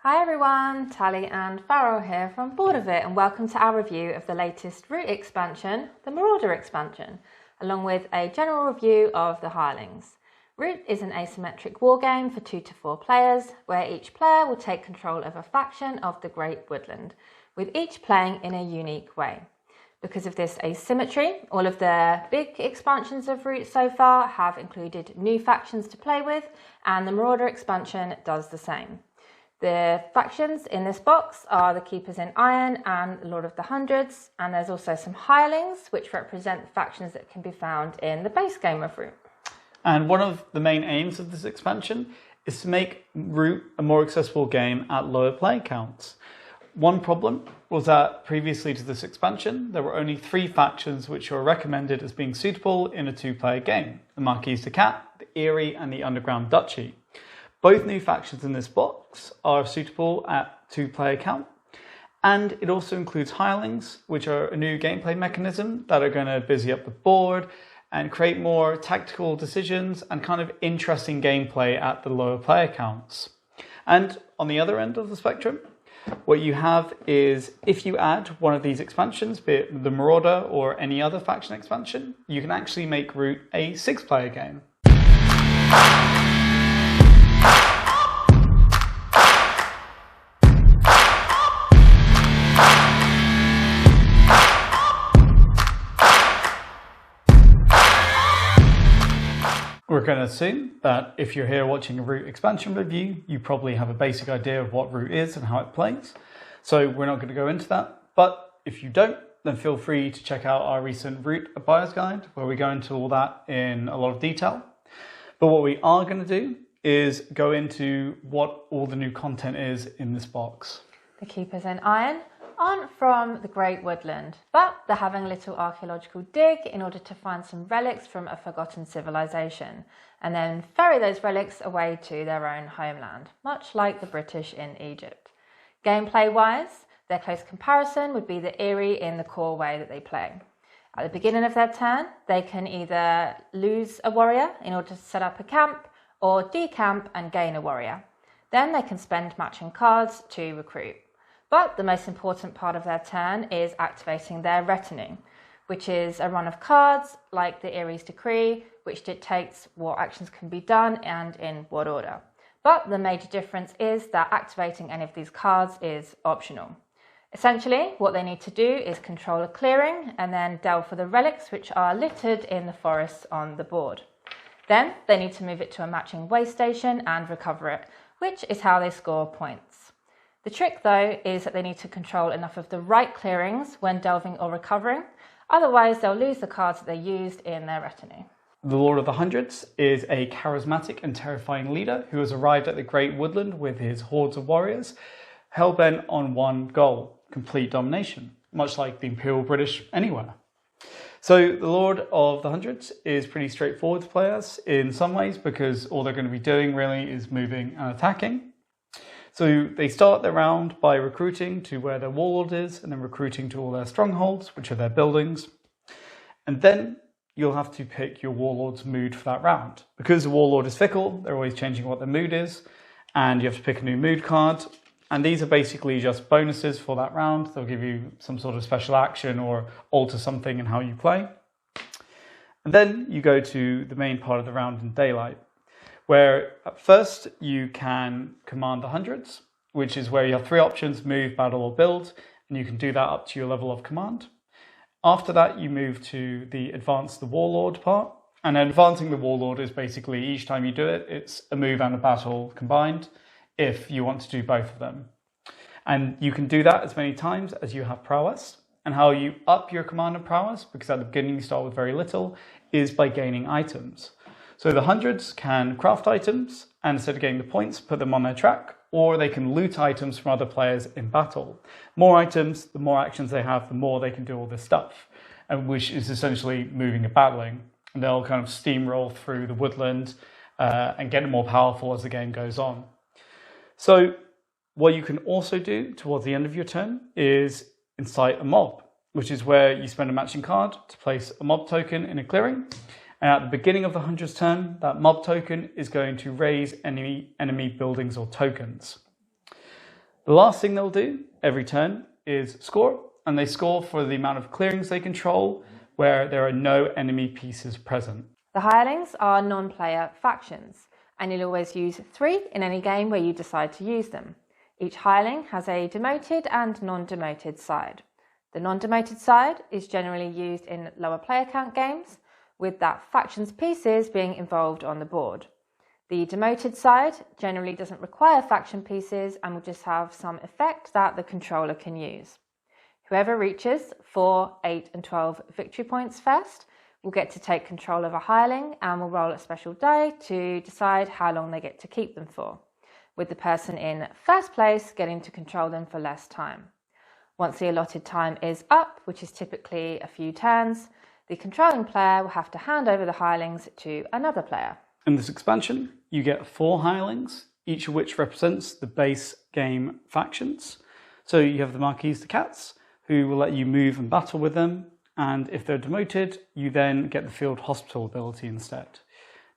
Hi everyone, Tally and Farrell here from Board of It, and welcome to our review of the latest route expansion, the Marauder Expansion, along with a general review of the Hirelings. Route is an asymmetric wargame for 2 to 4 players, where each player will take control of a faction of the Great Woodland, with each playing in a unique way. Because of this asymmetry, all of the big expansions of Route so far have included new factions to play with, and the Marauder Expansion does the same. The factions in this box are the Keepers in Iron and Lord of the Hundreds, and there's also some Hirelings, which represent the factions that can be found in the base game of Route. And one of the main aims of this expansion is to make Route a more accessible game at lower play counts. One problem was that previously to this expansion, there were only 3 factions which were recommended as being suitable in a 2-player game: the Marquis de Cat, the Eyrie, and the Underground Duchy. Both new factions in this box are suitable at 2-player count, and it also includes Hirelings, which are a new gameplay mechanism that are going to busy up the board and create more tactical decisions and kind of interesting gameplay at the lower player counts. And on the other end of the spectrum, what you have is, if you add one of these expansions, be it the Marauder or any other faction expansion, you can actually make Route a 6-player game. We're going to assume that if you're here watching a Route expansion review, you probably have a basic idea of what Route is and how it plays. So we're not going to go into that. But if you don't, then feel free to check out our recent Route Buyer's Guide, where we go into all that in a lot of detail. But what we are going to do is go into what all the new content is in this box. The Keepers in Iron aren't from the Great Woodland, but they're having a little archaeological dig in order to find some relics from a forgotten civilization, and then ferry those relics away to their own homeland, much like the British in Egypt. Gameplay-wise, their close comparison would be the Eyrie in the core way that they play. At the beginning of their turn, they can either lose a warrior in order to set up a camp, or decamp and gain a warrior. Then they can spend matching cards to recruit. But the most important part of their turn is activating their retinue, which is a run of cards like the Erie's Decree, which dictates what actions can be done and in what order. But the major difference is that activating any of these cards is optional. Essentially, what they need to do is control a clearing and then delve for the relics which are littered in the forests on the board. Then they need to move it to a matching way station and recover it, which is how they score points. The trick, though, is that they need to control enough of the right clearings when delving or recovering, otherwise they'll lose the cards that they used in their retinue. The Lord of the Hundreds is a charismatic and terrifying leader who has arrived at the Great Woodland with his hordes of warriors, hell-bent on one goal: complete domination, much like the Imperial British anywhere. So the Lord of the Hundreds is pretty straightforward to play as in some ways, because all they're going to be doing really is moving and attacking. So they start their round by recruiting to where their warlord is, and then recruiting to all their strongholds, which are their buildings. And then you'll have to pick your warlord's mood for that round. Because the warlord is fickle, they're always changing what their mood is, and you have to pick a new mood card. And these are basically just bonuses for that round. They'll give you some sort of special action or alter something in how you play. And then you go to the main part of the round in daylight, where at first you can command the hundreds, which is where you have 3 options: move, battle, or build, and you can do that up to your level of command. After that, you move to the advance the warlord part, and advancing the warlord is basically each time you do it, it's a move and a battle combined, if you want to do both of them. And you can do that as many times as you have prowess. And how you up your command and prowess, because at the beginning you start with very little, is by gaining items. So the hundreds can craft items, and instead of getting the points, put them on their track, or they can loot items from other players in battle. More items, the more actions they have, the more they can do all this stuff, and which is essentially moving and battling. And they'll kind of steamroll through the woodland and get more powerful as the game goes on. So what you can also do towards the end of your turn is incite a mob, which is where you spend a matching card to place a mob token in a clearing. And at the beginning of the Hunter's turn, that mob token is going to raise any enemy buildings or tokens. The last thing they'll do every turn is score, and they score for the amount of clearings they control where there are no enemy pieces present. The Hirelings are non-player factions, and you'll always use 3 in any game where you decide to use them. Each Hireling has a demoted and non-demoted side. The non-demoted side is generally used in lower player count games, with that faction's pieces being involved on the board. The demoted side generally doesn't require faction pieces and will just have some effect that the controller can use. Whoever reaches 4, 8 and 12 victory points first will get to take control of a Hireling and will roll a special die to decide how long they get to keep them for, with the person in first place getting to control them for less time. Once the allotted time is up, which is typically a few turns, the controlling player will have to hand over the Hirelings to another player. In this expansion, you get 4 Hirelings, each of which represents the base game factions. So you have the Marquis de Cats, who will let you move and battle with them, and if they're demoted, you then get the Field Hospital ability instead.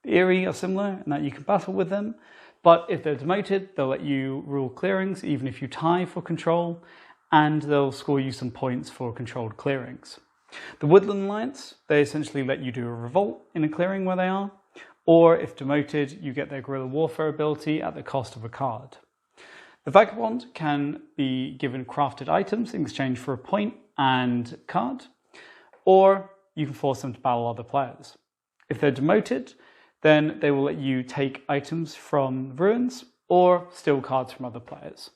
The Eerie are similar in that you can battle with them, but if they're demoted, they'll let you rule clearings even if you tie for control, and they'll score you some points for controlled clearings. The Woodland Alliance, they essentially let you do a revolt in a clearing where they are, or if demoted, you get their guerrilla warfare ability at the cost of a card. The Vagabond can be given crafted items in exchange for a point and card, or you can force them to battle other players. If they're demoted, then they will let you take items from ruins or steal cards from other players.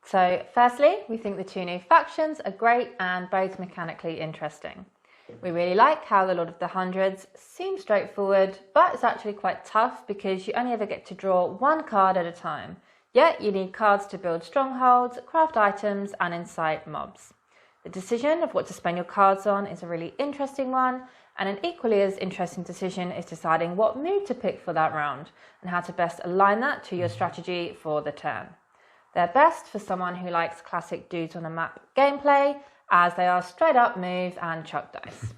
So firstly, we think the 2 new factions are great and both mechanically interesting. We really like how the Lord of the Hundreds seems straightforward, but it's actually quite tough because you only ever get to draw 1 card at a time. Yet you need cards to build strongholds, craft items and incite mobs. The decision of what to spend your cards on is a really interesting one, and an equally as interesting decision is deciding what mood to pick for that round and how to best align that to your strategy for the turn. They're best for someone who likes classic dudes on a map gameplay, as they are straight up move and chuck dice.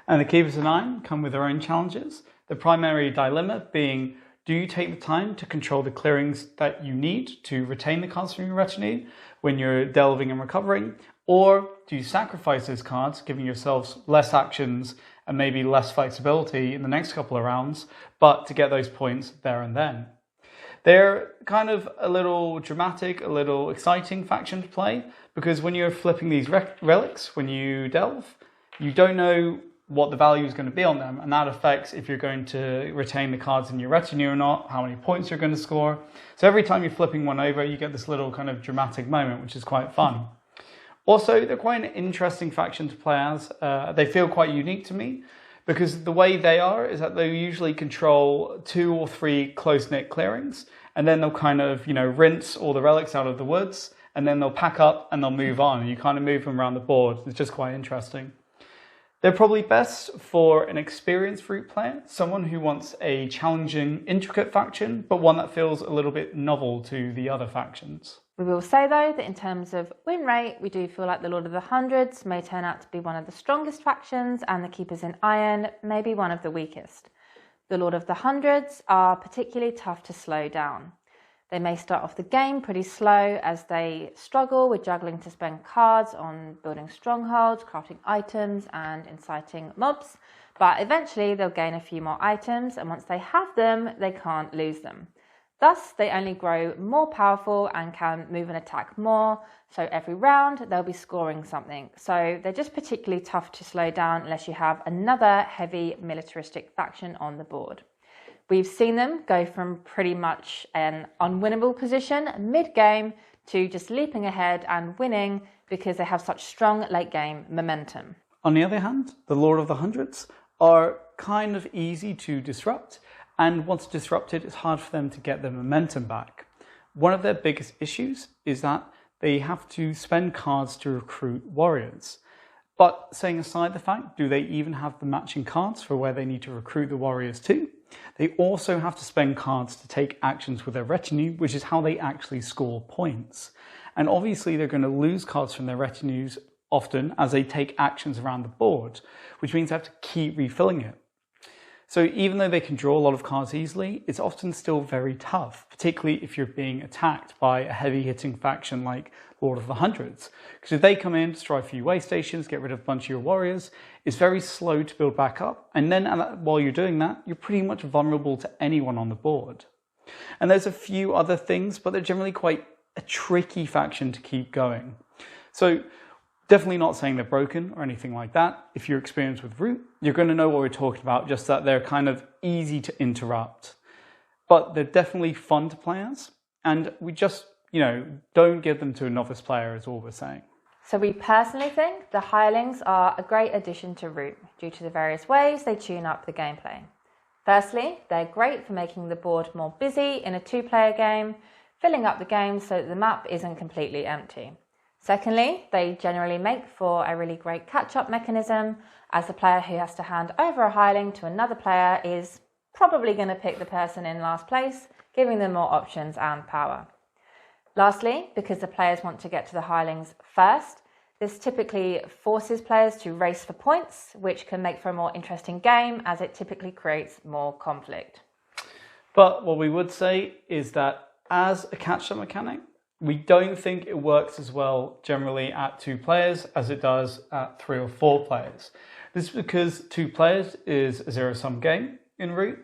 And the Keepers of Nine come with their own challenges. The primary dilemma being, do you take the time to control the clearings that you need to retain the cards from your retinue when you're delving and recovering? Or do you sacrifice those cards, giving yourselves less actions and maybe less flexibility in the next couple of rounds, but to get those points there and then? They're kind of a little dramatic, a little exciting faction to play, because when you're flipping these relics, when you delve, you don't know what the value is going to be on them, and that affects if you're going to retain the cards in your retinue or not, how many points you're going to score. So every time you're flipping one over, you get this little kind of dramatic moment, which is quite fun. Also, they're quite an interesting faction to play as. They feel quite unique to me, because the way they are is that they usually control 2 or 3 close-knit clearings, and then they'll kind of, rinse all the relics out of the woods, and then they'll pack up and they'll move on, and you kind of move them around the board. It's just quite interesting. They're probably best for an experienced Root player, someone who wants a challenging, intricate faction, but one that feels a little bit novel to the other factions. We will say though that in terms of win rate, we do feel like the Lord of the Hundreds may turn out to be one of the strongest factions and the Keepers in Iron may be one of the weakest. The Lord of the Hundreds are particularly tough to slow down. They may start off the game pretty slow as they struggle with juggling to spend cards on building strongholds, crafting items and inciting mobs, but eventually they'll gain a few more items, and once they have them, they can't lose them. Thus, they only grow more powerful and can move and attack more, so every round they'll be scoring something. So they're just particularly tough to slow down unless you have another heavy militaristic faction on the board. We've seen them go from pretty much an unwinnable position mid-game to just leaping ahead and winning because they have such strong late-game momentum. On the other hand, the Lord of the Hundreds are kind of easy to disrupt, and once disrupted, it's hard for them to get their momentum back. One of their biggest issues is that they have to spend cards to recruit warriors. But setting aside the fact, do they even have the matching cards for where they need to recruit the warriors to? They also have to spend cards to take actions with their retinue, which is how they actually score points. And obviously they're going to lose cards from their retinues often as they take actions around the board, which means they have to keep refilling it. So even though they can draw a lot of cards easily, it's often still very tough, particularly if you're being attacked by a heavy-hitting faction like Lord of the Hundreds. Because if they come in, destroy a few way stations, get rid of a bunch of your warriors, it's very slow to build back up. And then while you're doing that, you're pretty much vulnerable to anyone on the board. And there's a few other things, but they're generally quite a tricky faction to keep going. So definitely not saying they're broken or anything like that. If you're experienced with Root, you're going to know what we're talking about, just that they're kind of easy to interrupt. But they're definitely fun to play as, and we just, don't give them to a novice player is all we're saying. So we personally think the Hirelings are a great addition to Root due to the various ways they tune up the gameplay. Firstly, they're great for making the board more busy in a 2-player game, filling up the game so that the map isn't completely empty. Secondly, they generally make for a really great catch-up mechanism, as the player who has to hand over a Hireling to another player is probably going to pick the person in last place, giving them more options and power. Lastly, because the players want to get to the Hirelings first, this typically forces players to race for points, which can make for a more interesting game as it typically creates more conflict. But what we would say is that as a catch-up mechanic, we don't think it works as well generally at 2 players as it does at 3 or 4 players. This is because 2 players is a zero-sum game in Root,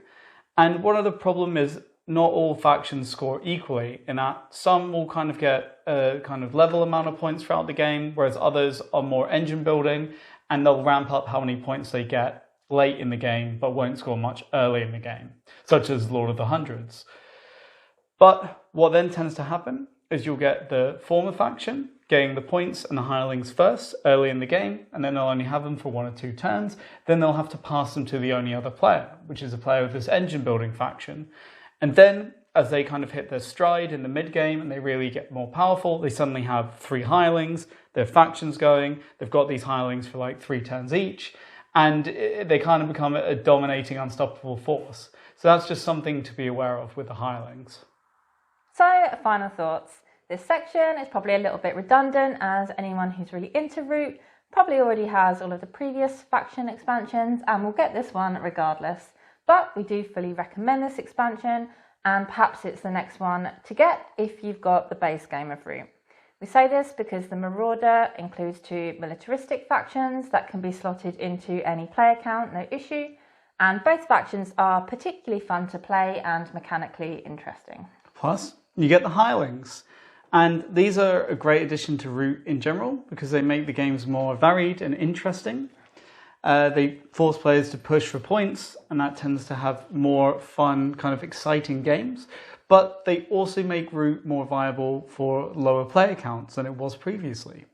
and one of the problem is not all factions score equally, in that some will kind of get a kind of level amount of points throughout the game, whereas others are more engine building, and they'll ramp up how many points they get late in the game, but won't score much early in the game, such as Lord of the Hundreds. But what then tends to happen is you'll get the former faction getting the points and the Hirelings first early in the game, and then they'll only have them for 1 or 2 turns. Then they'll have to pass them to the only other player, which is a player with this engine building faction. And then as they kind of hit their stride in the mid game and they really get more powerful, they suddenly have 3 Hirelings, their factions going, they've got these Hirelings for like 3 turns each, and they kind of become a dominating, unstoppable force. So that's just something to be aware of with the Hirelings. So, final thoughts. This section is probably a little bit redundant, as anyone who's really into Root probably already has all of the previous faction expansions and will get this one regardless. But we do fully recommend this expansion, and perhaps it's the next one to get if you've got the base game of Root. We say this because the Marauder includes 2 militaristic factions that can be slotted into any player count, no issue, and both factions are particularly fun to play and mechanically interesting. Plus, you get the Hirelings. And these are a great addition to Root in general because they make the games more varied and interesting. They force players to push for points, and that tends to have more fun, kind of exciting games. But they also make Root more viable for lower player counts than it was previously.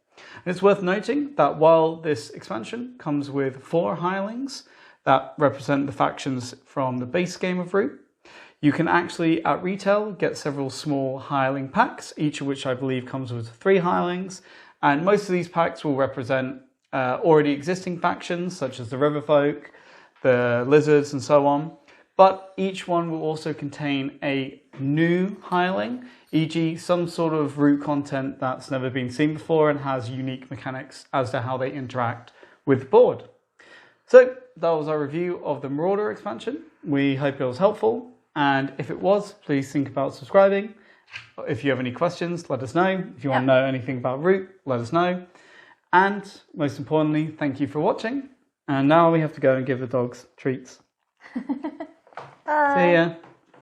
And it's worth noting that while this expansion comes with 4 Hirelings that represent the factions from the base game of Root, you can actually, at retail, get several small Hireling packs, each of which I believe comes with 3 Hirelings. And most of these packs will represent already existing factions, such as the Riverfolk, the Lizards, and so on. But each one will also contain a new Hireling, e.g. some sort of Root content that's never been seen before and has unique mechanics as to how they interact with the board. So that was our review of the Marauder expansion. We hope it was helpful. And if it was, please think about subscribing. If you have any questions, let us know. If you want to know anything about Root, let us know. And most importantly, thank you for watching. And now we have to go and give the dogs treats. Bye. See ya.